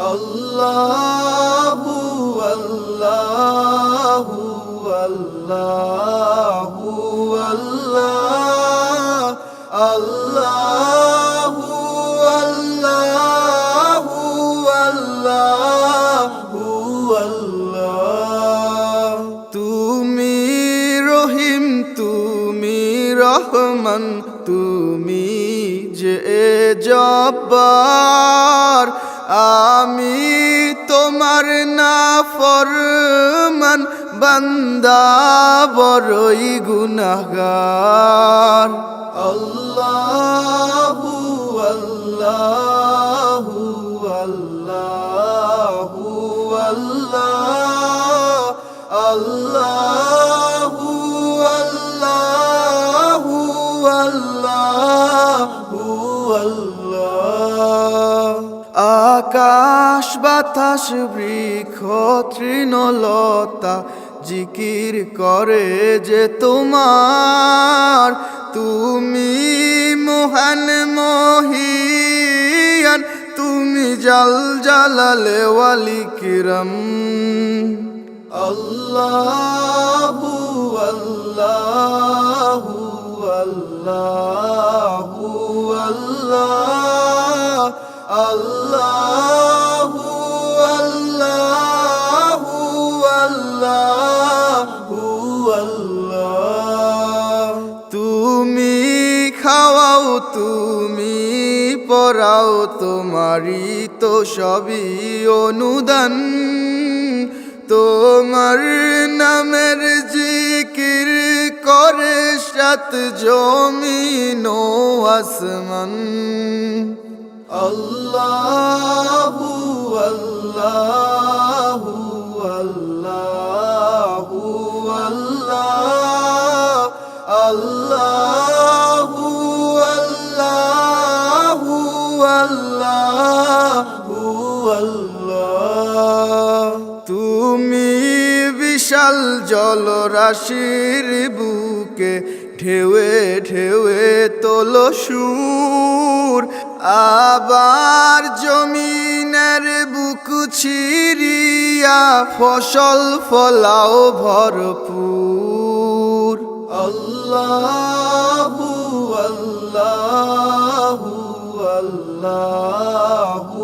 আল্লাহু আল্লাহু আল্লাহু আল্লাহ আল্লাহু আল্লাহু আল্লাহু আল্লাহ তুমি রহিম তুমি রহমান তুমি যে জব্বার আমি তোমার নাফরমান বান্দা বড়ই গুনাহগার আল্লাহু আল্লাহু আল্লাহু আল্লাহ আল্লাহু আল্লাহু আল্লাহু আল্লাহ আকাশ বাতাস বৃক্ষ তৃণলতা জিকির করে যে তোমার তুমি মহান মহিয়ান তুমি জাল জালালে ওয়ালি কিরম আল্লাহু আল্লাহু আল্লাহু আল্লাহ আল্লাহু আল্লাহু আল্লাহু আল্লাহ তুমি খাওয়াও তুমি পরাও তোমারই তো সবই অনুদান তোমার নামের জিকির করে সাত জমিন ও আসমান আল্লাহু আল্লাহু আল্লাহু আল্লাহ আল্লাহু আল্লাহু আল্লাহু আল্লাহ তুমি বিশাল জলরাশির বুকে ঢেউয়ে ঢেউয়ে তোলো সুর আবার জমিনের বুক ছিড়িয়া ফসল ফলাও ভরপুর আল্লাহু আল্লাহু আল্লাহু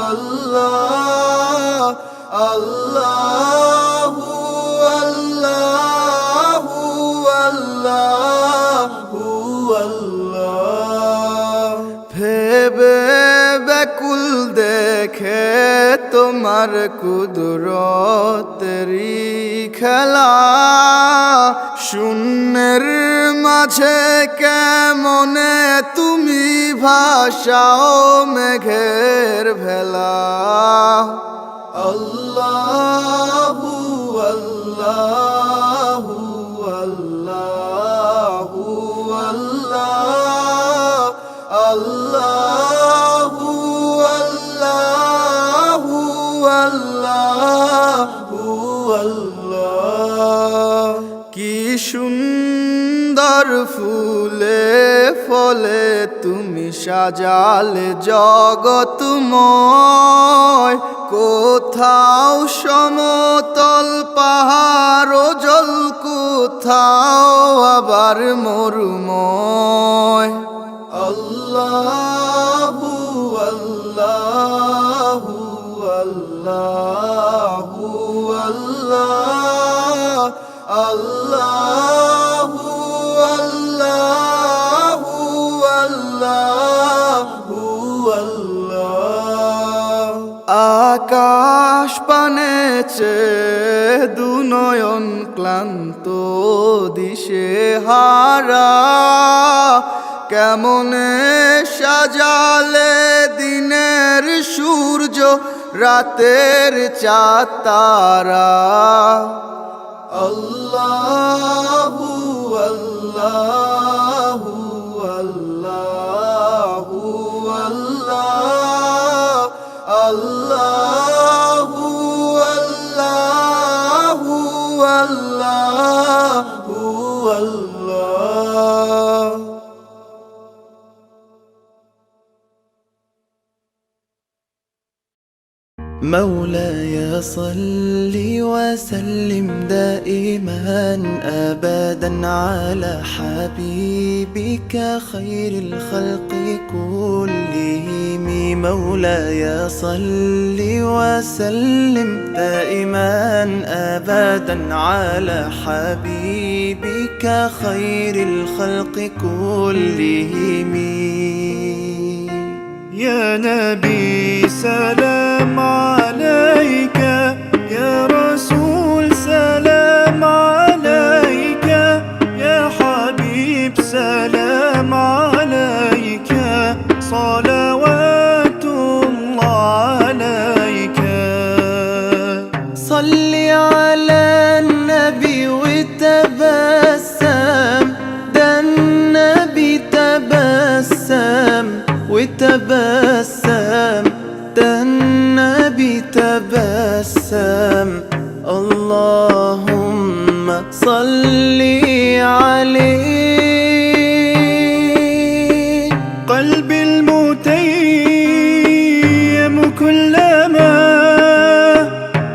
আল্লাহ আল্লাহু আল্লাহু আল্লাহু আল্লাহ ভেবে ব্যাকুল দেখে তোমার কুদরতেরি খেলা শূন্যের মাঝে কেমনে তুমি ভাসাও মেঘের ভেলা আল্লাহু আল্লাহু আল্লাহু আল্লাহ আল্লাহু আল্লাহু আল্লাহু আল্লাহ কি সুন্দর ফুলে ফলে তুমি সাজালে জগৎময় কোথাও সমতল পাহাড় জল কোথাও আবার মরুময় আল্লাহু আল্লাহু আল্লাহু আল্লাহ আল্লাহু আল্লাহু আল্লাহু আল্লাহ আকাশ পানে চেয়ে দুনয়ন ক্লান্ত দিশে হারা কেমনে সাজালে দিনের সূর্য রাতের চাঁদ তারা আল্লাহু আল্লাহু আল্লাহু আল্লাহ আল্লাহু আল্লাহু আল্লাহু আল্লাহ مولاي صل وسلم دائما أبدا على حبيبك خير الخلق كلهم. مولاي صل وسلم دائما أبدا على حبيبك خير الخلق كلهم. يا نبي سلام عليك، يا رسول سلام عليك، يا حبيب سلام عليك، صلوات الله عليك. صل على النبي وتبسم، ده النبي تبسم وتبسم، ده النبي تبسم. اللهم صل عليه. قلبي المتيم كلما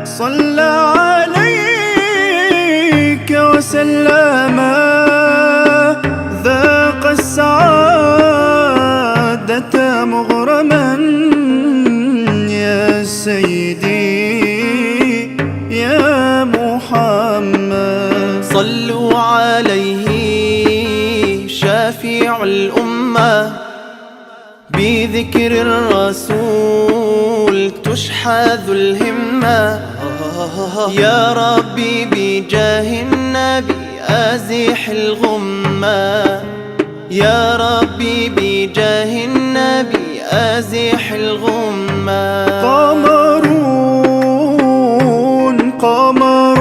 صلى عليك وسلم ذاق السعادة مغرما. يا سيدي يا محمد صلوا عليه شافع الأمة، بذكر الرسول تشحذ الهمة. يا ربي بجاه النبي أزح الغمة، يا ربي بجاه النبي أزح الغمة. قمرون قمرون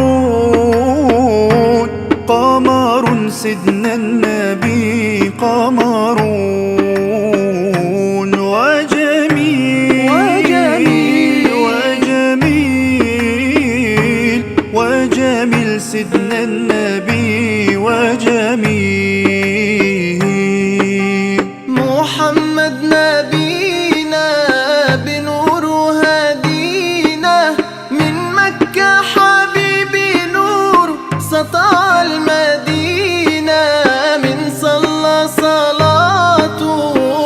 قمر سيدنا النبي، قمرون وجميل وجميل وجميل وجميل سيدنا النبي وجميل. محمد نبينا بنور هدينا، من مكة حبيبي نور سطع المدينة. من صلى صلاته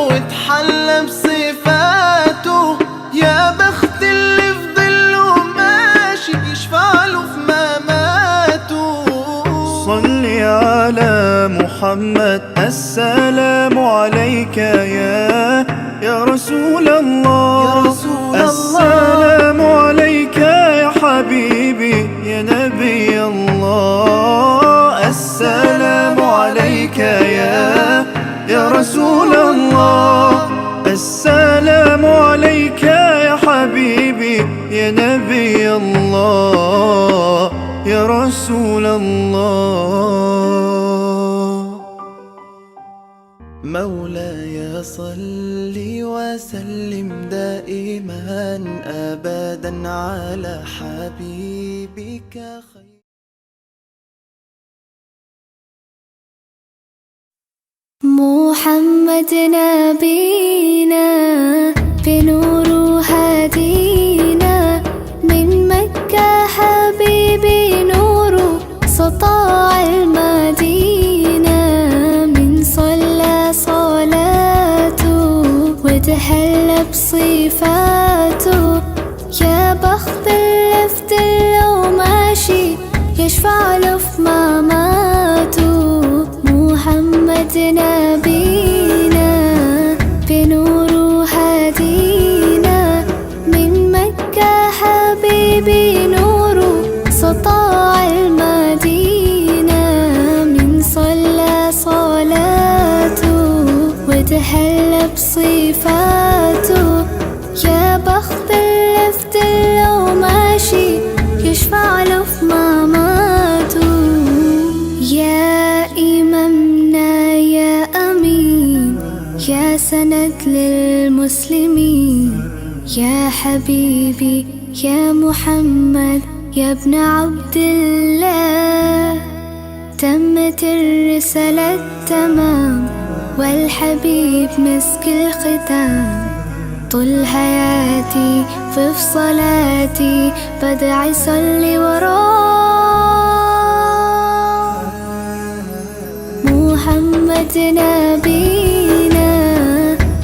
واتحلى بصفاته، يا بخت اللي في ظله ماشي يشفع له في مماته. صل على محمد، السلام عليك يا رسول الله، يا رسول السلام عليك يا حبيبي يا نبي الله. السلام عليك يا رسول الله، السلام عليك يا حبيبي يا نبي الله يا رسول الله. مولاي صل وسلم دائما أبدا على حبيبك خير. محمد نبينا بنور هدينا، من مكة حبيبي نور سطع المدينة. من صلى صلاته وتحلى بصفاته، يا بخت اللي في ظله ماشي يشفع له في مماته. محمد نبينا بنور هدينا، من مكة حبيبي نور سطع المدينة. من صلى صلاته وتحلى بصفاته، يا بخت اللي في ظله ماشي يشفع له في مماته. يا إمامنا يا أمين، يا سند للمسلمين، يا حبيبي يا محمد يا ابن عبد الله. تمت الرسالة تمام والحبيب مسك الختام، طول حياتي في صلاتي بدعي صلي وراه محمد نبينا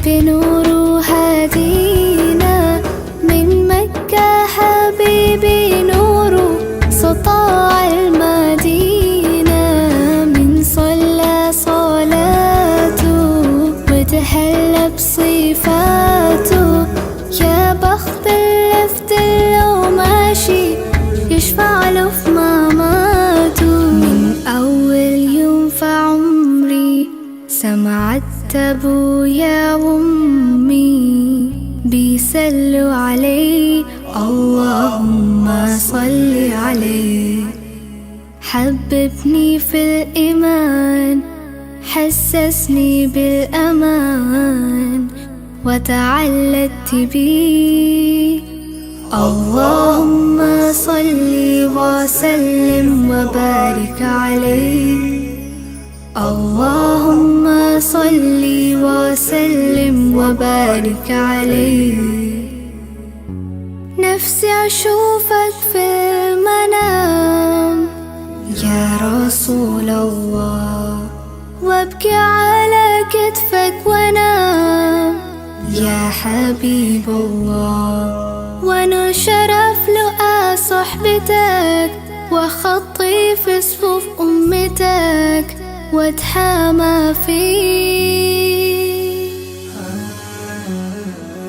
بنور هدينا من مكة حبيبي نور سطاع المدينة من صلى صلاته وتحلى بصفاته يا بخت اللي في دله ماشي يشفع له في مماته من أول يوم في عمري سمعت أبويا وأمي بيسلوا عليه اللهم صل عليه حببني في الإيمان حسسني بالأمان وتعلقت بيه اللهم صل وسلم وبارك عليه اللهم صل وسلم وبارك عليه نفسي أشوفك في المنام يا رسول الله وابكي على كتفك وانام يا حبيب الله وانا شرف لقى صحبتك وخطي في صفوف أمتك واتحامى فيك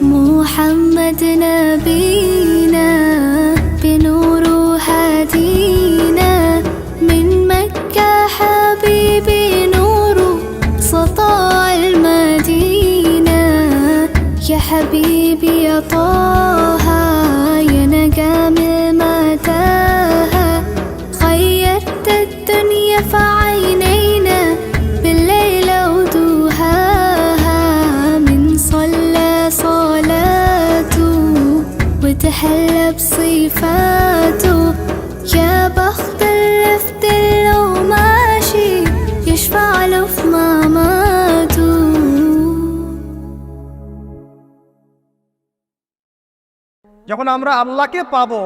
محمد نبينا بنور هدينا من مكة حبيبي نور سطاع المدينة يا حبيبي يا طه يا نجم المتاهة غيرت الدنيا في عينينا بالليل ودوهاها من صلى صلاته وتحلى بصفاته يا بخت اللي في دله ماشي يشفع له في مماته যখন আমরা আল্লাহকে পাবো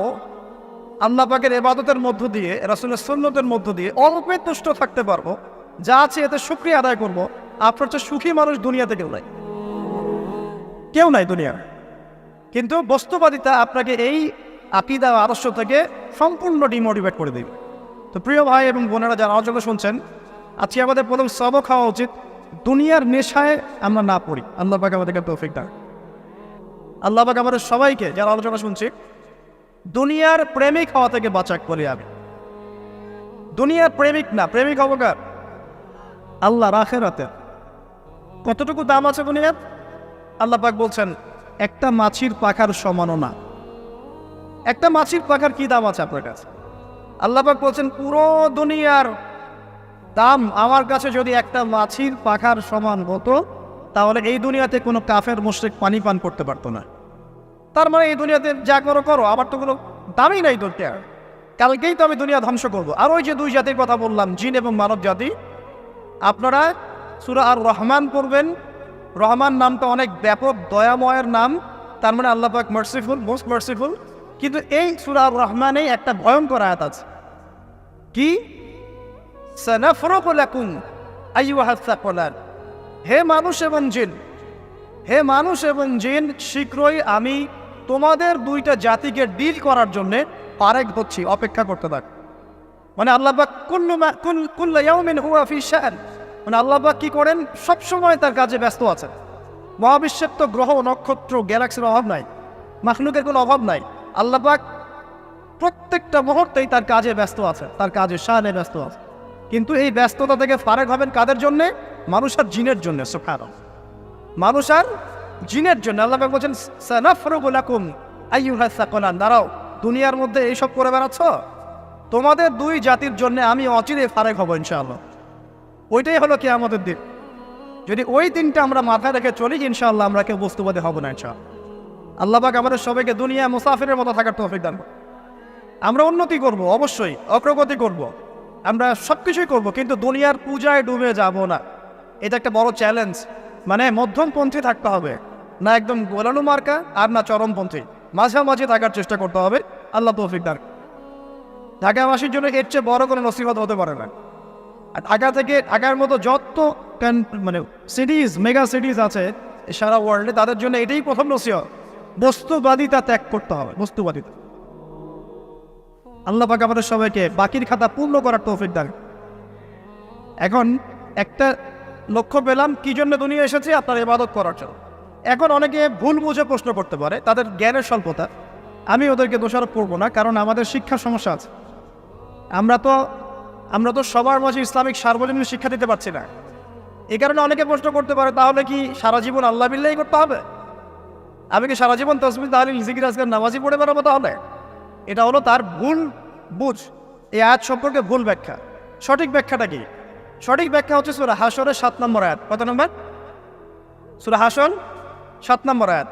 আল্লাহ পাকের ইবাদতের মধ্য দিয়ে রাসূলের সুন্নতের মধ্য দিয়ে অল্পে তুষ্ট থাকতে পারবো যা আছে এতে শুকরিয়া আদায় করব আপনার চেয়ে সুখী মানুষ দুনিয়াতে কেউ নাই দুনিয়া কিন্তু বস্তুবাদিতা আপনাকে এই আকীদা আদর্শ থেকে সম্পূর্ণ ডিমোটিভেট করে দেবে তো প্রিয় ভাই এবং বোনেরা যারা অযোগ্য শুনছেন আজকে আমাদের প্রথম সবক হওয়া উচিত দুনিয়ার নেশায় আমরা না পড়ি আল্লাহ পাক আমাদেরকে তৌফিক দান আল্লাহ পাক আমাদের সবাইকে যারা আলোচনা শুনছি দুনিয়ার প্রেমিক হওয়া থেকে বাঁচাক বলি আমি দুনিয়ার প্রেমিক না প্রেমিক হবো কার আল্লাহর আখিরাতে কতটুকু দাম আছে দুনিয়ার আল্লাহ পাক বলছেন একটা মাছির পাখার সমানও না একটা মাছির পাখার কি দাম আছে আপনার কাছে আল্লাহ পাক বলছেন পুরো দুনিয়ার দাম আমার কাছে যদি একটা মাছির পাখার সমান হতো তাহলে এই দুনিয়াতে কোনো কাফের মুশরিক পানি পান করতে পারতো না তার মানে এই দুনিয়াতে যা করো আমার তো কোনো দামই নাই দুনিয়ার কালকেই তো আমি দুনিয়া ধ্বংস করব আর ওই যে দুই জাতির কথা বললাম জিন এবং মানব জাতি আপনারা সূরা আর রহমান পড়বেন রহমান নামটা অনেক ব্যাপক দয়াময়ের নাম তার মানে আল্লাহ পাক মার্সিফুল মোস্ট মার্সিফুল কিন্তু এই সূরা আর রহমানেই একটা ভয়ঙ্কর আয়াত আছে কি সানাফরুকু লাকুম আইয়ুহাস সাকলান হে মানুষ এবং জিন শীঘ্রই আমি তোমাদের দুইটা জাতিকে ডিল করার জন্যে পারেক হচ্ছি অপেক্ষা করতে থাক মানে আল্লাহ পাক কুল্লু ইয়াউমিন হুয়া ফি শাআন মানে আল্লাহ পাক কি করেন সবসময় তার কাজে ব্যস্ত আছেন মহাবিশ্বের তো গ্রহ নক্ষত্র গ্যালাক্সির অভাব নাই মাখলুকের কোনো অভাব নাই আল্লাহ পাক প্রত্যেকটা মুহূর্তেই তার কাজে ব্যস্ত আছে তার কাজে শানে ব্যস্ত আছে কিন্তু এই ব্যস্ততা থেকে ফারেক হবেন কাদের জন্যে মানুষ আর জিনের জন্য সুবহানাল্লাহ মানুষ আর জিনের জন্য আল্লাহ পাক বলেন সানাফরুগু লাকুম আইয়ুহাস সাকলান দাঁড়াও দুনিয়ার মধ্যে এইসব করে বেড়াচ্ছ তোমাদের দুই জাতির জন্য আমি অচিরে ফারেক হব ইনশাআল্লাহ ওইটাই হলো কিয়ামতের দিন যদি ওই দিনটা আমরা মাথায় রেখে চলি ইনশাআল্লাহ আমরা কেউ বস্তুবাদী হব না ইনশাআল্লাহ আল্লাহ পাক আমাদের সবাইকে দুনিয়া মুসাফিরের মতো থাকার তৌফিক দান করুন আমরা উন্নতি করব অবশ্যই অগ্রগতি করব আমরা সব কিছুই করবো কিন্তু দুনিয়ার পূজায় ডুবে যাব না এটা একটা বড় চ্যালেঞ্জ মানে মধ্যমপন্থী থাকতে হবে না একদম গোলানো মার্কা আর না চরমপন্থী মাঝামাঝি থাকার চেষ্টা করতে হবে। আল্লাহ তৌফিক দান। ঢাকাবাসীর জন্য এর চেয়ে বড় কোনো নসিহত হতে পারে না। আর ঢাকার মতো যত মানে সিটিজ, মেগা সিটিজ আছে সারা ওয়ার্ল্ডে, তাদের জন্য এটাই প্রথম নসিহত, বস্তুবাদিতা ত্যাগ করতে হবে। বস্তুবাদিতা। আল্লাহ পাক আমাদের সবাইকে বাকির খাতা পূর্ণ করার তৌফিক দান। এখন একটা লক্ষ্য পেলাম কি জন্য দুনিয়া এসেছে, আপনার ইবাদত করার জন্য। এখন অনেকে ভুল বুঝে প্রশ্ন করতে পারে, তাদের জ্ঞানের স্বল্পতা। আমি ওদেরকে দোষারোপ করবো না, কারণ আমাদের শিক্ষার সমস্যা আছে। আমরা তো সবার মাঝে ইসলামিক সার্বজনীন শিক্ষা দিতে পারছি না। এই কারণে অনেকে প্রশ্ন করতে পারে, তাহলে কি সারা জীবন আল্লাহ বিল্লাহি করতে হবে? আমি কি সারা জীবন তাসবিহ তাহলিল জিকির আজকার নামাজি পড়ে বেড়াবো? তাহলে এটা হলো তার ভুল বুঝ। এই আয়াত সম্পর্কে ভুল ব্যাখ্যা। সঠিক ব্যাখ্যাটা কি? সঠিক ব্যাখ্যা হচ্ছে সূরা হাশরের 7 নম্বর আয়াত। কত নম্বর? সূরা হাশর 7 নম্বর আয়াত।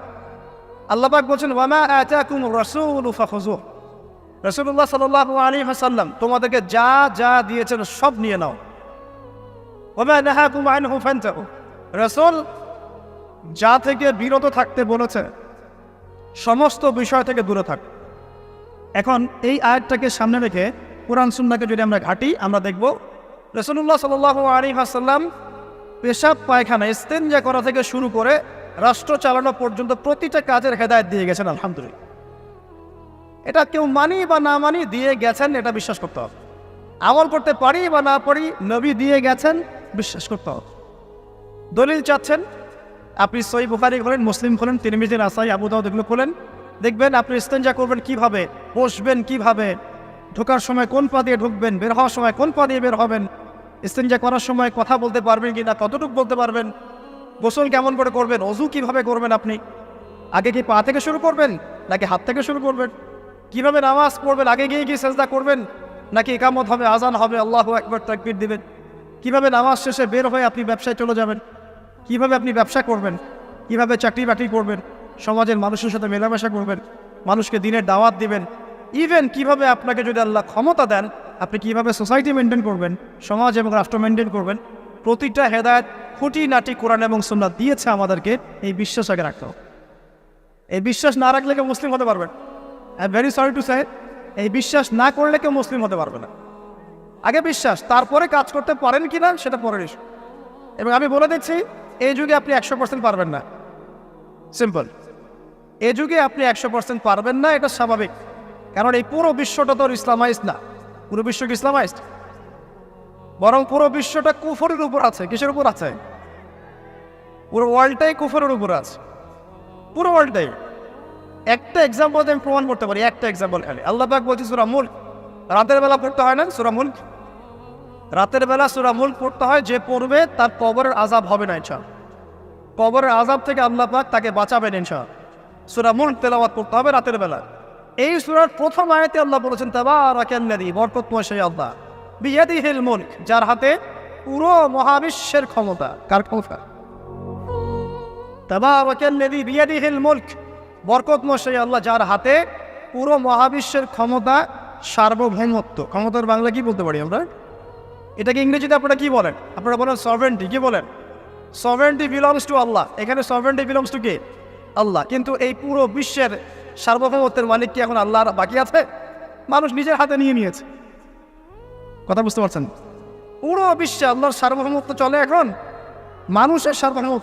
আল্লাহ পাক বলছেন, ওয়ামা আতাকুমুর রাসূলু ফাখুযুহু। রাসূলুল্লাহ সাল্লাল্লাহু আলাইহি ওয়াসাল্লাম তোমাদেরকে যা যা দিয়েছেন সব নিয়ে নাও। ওয়ামা নাহাকুম আনহু ফান্তাহু। রাসূল যা থেকে বিরত থাকতে বলেছে সমস্ত বিষয় থেকে দূরে থাক। এখন এই আয়াতটাকে সামনে রেখে কোরআন সুন্নাহকে যদি আমরা ঘাঁটি, আমরা দেখব রাসূলুল্লাহ সাল্লাল্লাহু আলাইহি ওয়াসাল্লাম পেশাব পায়খানা ইস্তেনজা করা থেকে শুরু করে রাষ্ট্র চালানো পর্যন্ত প্রতিটা কাজের হেদায়েত দিয়ে গেছেন। আলহামদুলিল্লাহ। এটা কেউ মানি বা না মানি দিয়ে গেছেন, এটা বিশ্বাস করতে হবে। আমল করতে পারি বা না পারি, নবী দিয়ে গেছেন, বিশ্বাস করতে হবে। দলিল চাচ্ছেন, আপনি সহিহ বুখারী খোলেন, মুসলিম খোলেন, তিরমিজি, নাসাই, আবু দাউদ এগুলো খোলেন, দেখবেন আপনি ইস্তেনজা করবেন কিভাবে, বসবেন কিভাবে, ঢোকার সময় কোন পা দিয়ে ঢুকবেন, বের হওয়ার সময় কোন পা দিয়ে বের হবেন, ইস্তেনজা করার সময় কথা বলতে পারবেন কিনা, কতটুকু বলতে পারবেন, গোসল কেমন করে করবেন, ওযু কিভাবে করবেন, আপনি আগে কি পা থেকে শুরু করবেন নাকি হাত থেকে শুরু করবেন, কিভাবে নামাজ পড়বেন, আগে গিয়ে কি সেজদা করবেন নাকি ইকামত হবে, আজান হবে, আল্লাহু আকবার তাকবীর দিবেন, কিভাবে নামাজ শেষে বের হয়ে আপনি ব্যবসায় চলে যাবেন, কিভাবে আপনি ব্যবসা করবেন, কিভাবে চাকরি বাকরি করবেন, সমাজের মানুষের সাথে মেলামেশা করবেন, মানুষকে দিনের দাওয়াত দিবেন, ইভেন কিভাবে আপনাকে যদি আল্লাহ ক্ষমতা দেন আপনি কিভাবে সোসাইটি মেনটেন করবেন, সমাজ এবং রাষ্ট্র মেনটেন করবেন, প্রতিটা হেদায়েত খুঁটিনাটি কোরআন এবং সুন্নাহ দিয়েছে আমাদেরকে। এই বিশ্বাস আগে রাখতে হবে। এই বিশ্বাস না রাখলে কেউ মুসলিম হতে পারবেন। I am very sorry to say, এই বিশ্বাস না করলে কেউ মুসলিম হতে পারবে না। আগে বিশ্বাস, তারপরে কাজ করতে পারেন কিনা সেটা পরের ইস্যু। এবং আমি বলে দিচ্ছি, এই যুগে আপনি 100% পারবেন না। সিম্পল, এই যুগে আপনি 100% পারবেন না, এটা স্বাভাবিক। কারণ এই পুরো বিশ্বটা তো ইসলামাইজড না। পুরো বিশ্ব কি ইসলামাইজড? বরং পুরো বিশ্বটা কুফরের উপর আছে। কিসের উপর আছে? পুরো ওয়ার্ল্ডটাই কুফরের উপর আছে। পুরো ওয়ার্ল্ডটাই। একটা এক্সাম্পল আমি প্রমাণ করতে পারি, একটা এক্সাম্পল খালি। আল্লাহ পাক বলছে সূরা মুলক, রাতের বেলা পড়তে হয় না সূরা মুলক? রাতের বেলা সূরা মুলক পড়তে হয়, যে পড়বে তার কবরের আযাব হবে না ইনশাআল্লাহ। কবরের আযাব থেকে আল্লাহ পাক তাকে বাঁচাবেন ইনশাআল্লাহ। সূরা মুলক তেলাওয়াত করতে হবে রাতের বেলা। এই সূরার প্রথম আয়াতে আল্লাহ বলেছেন, তাবারাকাল্লাযী, বরকতময় সেই আল্লাহ, বিয়াদিহিল মুলক, যার হাতে পুরো মহাবিশ্বের ক্ষমতা। কার ক্ষমতা? তাবারাকাল্লাযী বিয়াদিহিল মুলক, বরকতময় সেই আল্লাহ যার হাতে পুরো মহাবিশ্বের ক্ষমতা, সার্বভৌমত্ব। ক্ষমতার বাংলা কি বলতে পারি আমরা? এটাকে ইংরেজিতে আপনারা কি বলেন? আপনারা বলেন সভরেন্টি। কি বলেন? সভরেন্টি বিলংস টু আল্লাহ। এখানে সভরেন্টি বিলংস টু কে? আল্লাহ। কিন্তু এই পুরো বিশ্বের সার্বভৌমত্বের মালিক কি এখন আল্লাহ বাকি আছে? মানুষ নিজের হাতে নিয়ে নিয়েছে। কথা বুঝতে পারছেন? পুরো বিশ্বে আল্লাহর সার্বভৌমত্ব চলে এখন, মানুষের সার্বভৌমত্ব